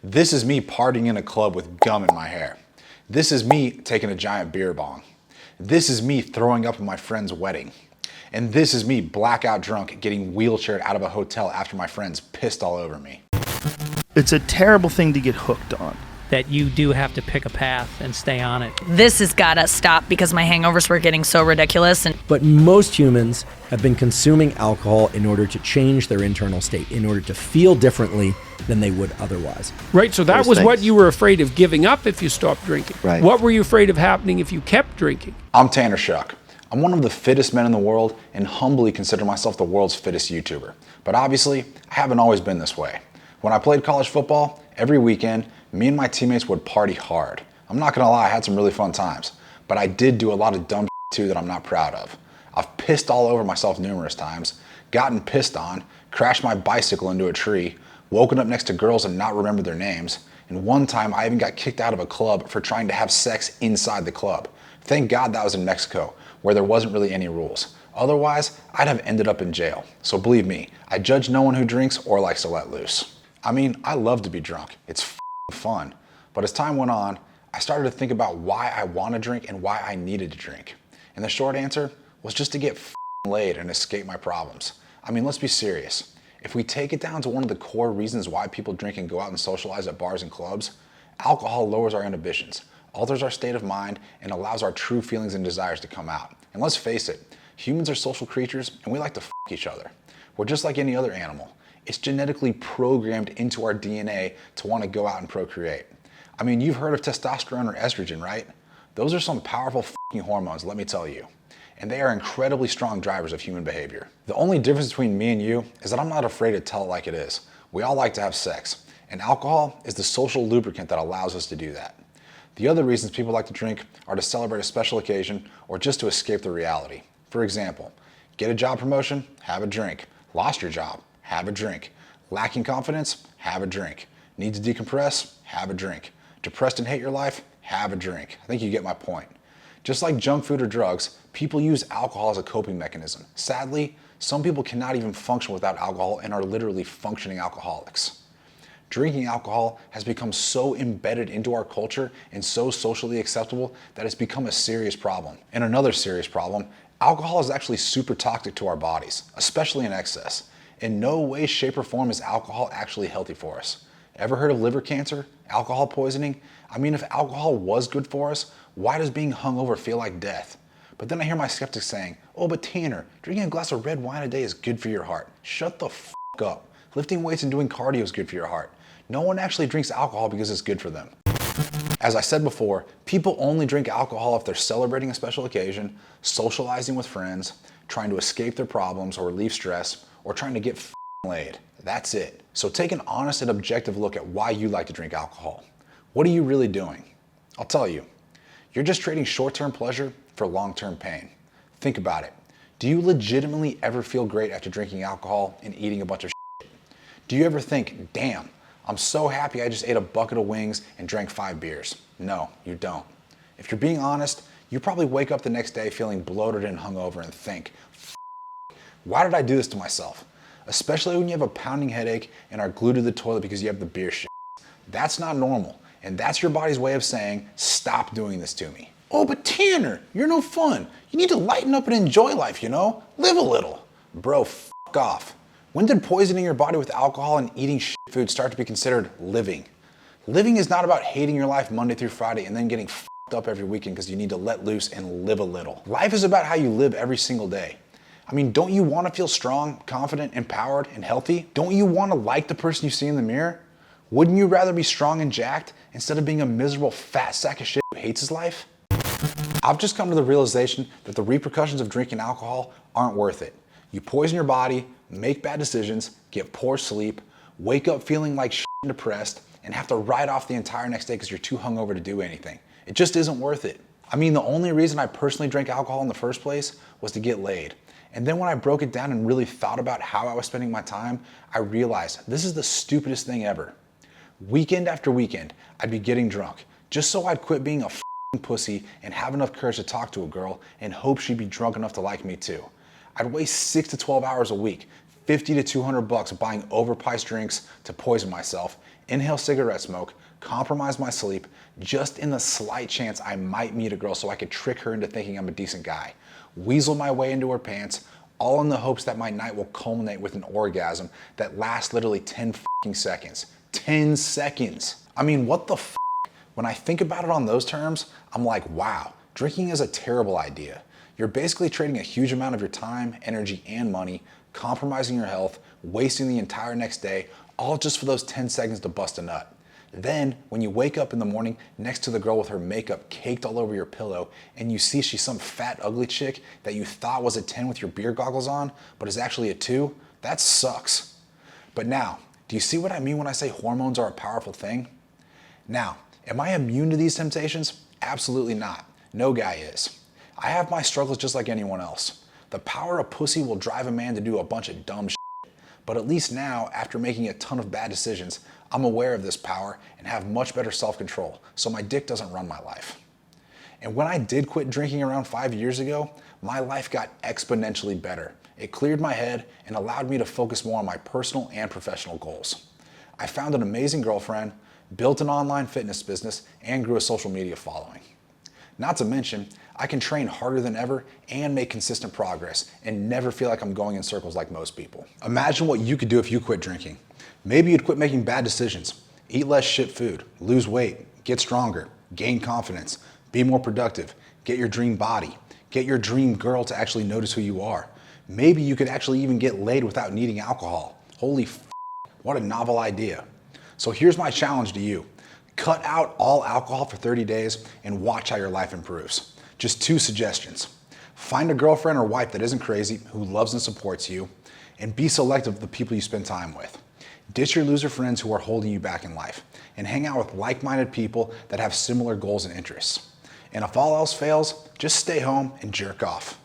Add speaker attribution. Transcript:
Speaker 1: This is me partying in a club with gum in my hair. This is me taking a giant beer bong. This is me throwing up at my friend's wedding. And this is me blackout drunk getting wheelchaired out of a hotel after my friends pissed all over me.
Speaker 2: It's a terrible thing to get hooked on.
Speaker 3: That you do have to pick a path and stay on it.
Speaker 4: This has gotta stop because my hangovers were getting so ridiculous.
Speaker 5: But most humans have been consuming alcohol in order to change their internal state, in order to feel differently than they would otherwise.
Speaker 6: Right, so that was what you were afraid of giving up if you stopped drinking.
Speaker 7: Right.
Speaker 6: What were you afraid of happening if you kept drinking?
Speaker 1: I'm Tanner Shuck. I'm one of the fittest men in the world and humbly consider myself the world's fittest YouTuber. But obviously, I haven't always been this way. When I played college football, every weekend, me and my teammates would party hard. I'm not gonna lie, I had some really fun times. But I did do a lot of dumb too that I'm not proud of. I've pissed all over myself numerous times, gotten pissed on, crashed my bicycle into a tree, woken up next to girls and not remembered their names, and one time I even got kicked out of a club for trying to have sex inside the club. Thank God that was in Mexico, where there wasn't really any rules. Otherwise, I'd have ended up in jail. So believe me, I judge no one who drinks or likes to let loose. I mean, I love to be drunk. It's fun. But as time went on, I started to think about why I want to drink and why I needed to drink. And the short answer was just to get laid and escape my problems. I mean, let's be serious. If we take it down to one of the core reasons why people drink and go out and socialize at bars and clubs, alcohol lowers our inhibitions, alters our state of mind, and allows our true feelings and desires to come out. And let's face it, humans are social creatures and we like to each other. We're just like any other animal. It's genetically programmed into our DNA to want to go out and procreate. I mean, you've heard of testosterone or estrogen, right? Those are some powerful hormones, let me tell you. And they are incredibly strong drivers of human behavior. The only difference between me and you is that I'm not afraid to tell it like it is. We all like to have sex, and alcohol is the social lubricant that allows us to do that. The other reasons people like to drink are to celebrate a special occasion or just to escape the reality. For example, get a job promotion, have a drink. Lost your job, have a drink. Lacking confidence, have a drink. Need to decompress, have a drink. Depressed and hate your life, have a drink. I think you get my point. Just like junk food or drugs, people use alcohol as a coping mechanism. Sadly, some people cannot even function without alcohol and are literally functioning alcoholics. Drinking alcohol has become so embedded into our culture and so socially acceptable that it's become a serious problem. And another serious problem, alcohol is actually super toxic to our bodies, especially in excess. In no way, shape, or form is alcohol actually healthy for us. Ever heard of liver cancer, alcohol poisoning? I mean, if alcohol was good for us, why does being hungover feel like death? But then I hear my skeptics saying, oh, but Tanner, drinking a glass of red wine a day is good for your heart. Shut the f up. Lifting weights and doing cardio is good for your heart. No one actually drinks alcohol because it's good for them. As I said before, people only drink alcohol if they're celebrating a special occasion, socializing with friends, trying to escape their problems or relieve stress, or trying to get laid. That's it. So take an honest and objective look at why you like to drink alcohol. What are you really doing? I'll tell you. You're just trading short-term pleasure for long-term pain. Think about it. Do you legitimately ever feel great after drinking alcohol and eating a bunch of shit? Do you ever think, damn, I'm so happy I just ate a bucket of wings and drank 5 beers? No, you don't. If you're being honest, you probably wake up the next day feeling bloated and hungover and think, why did I do this to myself? Especially when you have a pounding headache and are glued to the toilet because you have the beer shit. That's not normal. And that's your body's way of saying, stop doing this to me. Oh, but Tanner, you're no fun. You need to lighten up and enjoy life, you know? Live a little. Bro, fuck off. When did poisoning your body with alcohol and eating shit food start to be considered living? Living is not about hating your life Monday through Friday and then getting fucked up every weekend because you need to let loose and live a little. Life is about how you live every single day. I mean, don't you want to feel strong, confident, empowered, and healthy? Don't you want to like the person you see in the mirror? Wouldn't you rather be strong and jacked instead of being a miserable fat sack of shit who hates his life? I've just come to the realization that the repercussions of drinking alcohol aren't worth it. You poison your body, make bad decisions, get poor sleep, wake up feeling like shit and depressed, and have to ride off the entire next day because you're too hungover to do anything. It just isn't worth it. I mean, the only reason I personally drank alcohol in the first place was to get laid. And then when I broke it down and really thought about how I was spending my time, I realized this is the stupidest thing ever. Weekend after weekend, I'd be getting drunk just so I'd quit being a pussy and have enough courage to talk to a girl and hope she'd be drunk enough to like me too. I'd waste 6 to 12 hours a week, $50 to $200 buying overpriced drinks to poison myself, inhale cigarette smoke, compromise my sleep, just in the slight chance I might meet a girl so I could trick her into thinking I'm a decent guy, weasel my way into her pants, all in the hopes that my night will culminate with an orgasm that lasts literally 10 fucking seconds. 10 seconds. I mean, what the f? When I think about it on those terms, I'm like, wow, drinking is a terrible idea. You're basically trading a huge amount of your time, energy, and money, compromising your health, wasting the entire next day, all just for those 10 seconds to bust a nut. Then, when you wake up in the morning next to the girl with her makeup caked all over your pillow, and you see she's some fat, ugly chick that you thought was a 10 with your beer goggles on, but is actually a 2, that sucks. But now, do you see what I mean when I say hormones are a powerful thing? Now, am I immune to these temptations? Absolutely not. No guy is. I have my struggles just like anyone else. The power of pussy will drive a man to do a bunch of dumb shit. But at least now, after making a ton of bad decisions, I'm aware of this power and have much better self-control, so my dick doesn't run my life. And when I did quit drinking around 5 years ago, my life got exponentially better. It cleared my head and allowed me to focus more on my personal and professional goals. I found an amazing girlfriend, built an online fitness business, and grew a social media following. Not to mention, I can train harder than ever and make consistent progress and never feel like I'm going in circles like most people. Imagine what you could do if you quit drinking. Maybe you'd quit making bad decisions, eat less shit food, lose weight, get stronger, gain confidence, be more productive, get your dream body, get your dream girl to actually notice who you are. Maybe you could actually even get laid without needing alcohol. Holy f***, what a novel idea. So here's my challenge to you. Cut out all alcohol for 30 days and watch how your life improves. Just 2 suggestions. Find a girlfriend or wife that isn't crazy, who loves and supports you, and be selective of the people you spend time with. Ditch your loser friends who are holding you back in life, and hang out with like-minded people that have similar goals and interests. And if all else fails, just stay home and jerk off.